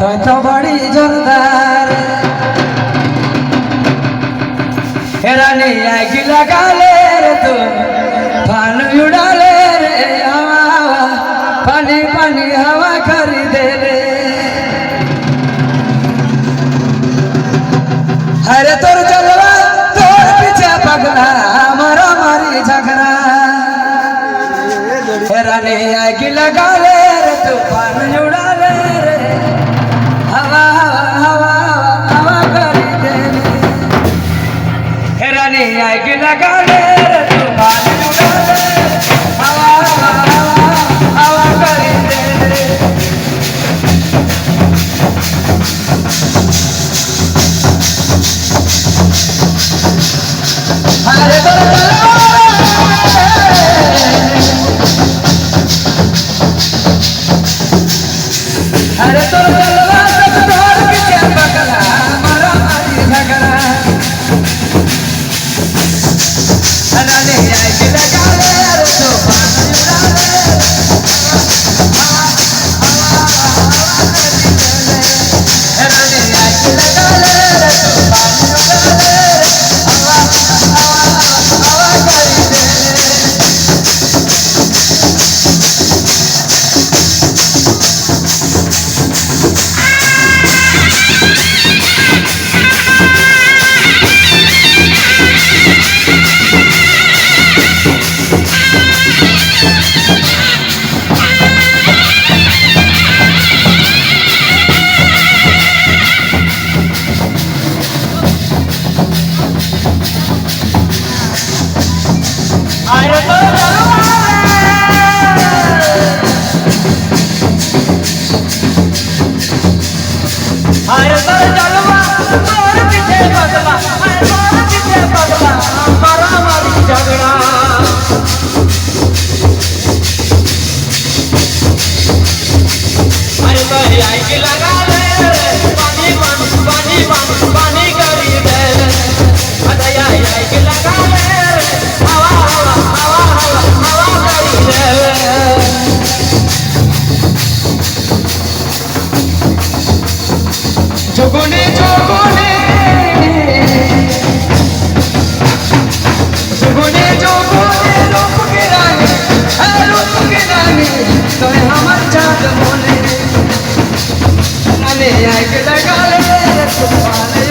तो बड़ी जोरदार रानी आग लगा ले रे तू फान उड़ा ले रे हवा पानी पानी हवा कर दे रे अरे तोर चलवा तोर पीछे पगला हमारा मारी झगड़ा रानी आग लगा ले रे तू फान उड़ा ले रे हवा हवा हवा कर दे रे रानी आग लगा ले रे तू फान उड़ा ले हवा हवा हवा कर दे रे अरे तो चलवा सब तोर पीछे पगला हमारा मारी झगड़ा रानी आग लगा ले रे तू फान उड़ा ले रानी आग लगा ले रे तू फान उड़ा ले हवा हवा हवा कर दे अरे तो चलवा तोर पीछे पगला अरे तोर पीछे पगला हमारा मारी झगड़ा अरे तो आग लगा ले पानी पानी पानी पानी करी दे अरे आग लगा ले हवा हवा हवा हवा हवा करी दे जोगुने जोगुने जोगुने जोगुने रूप के रानी तोरे हमर चाँद मोने रानी आग लगा ले तूफान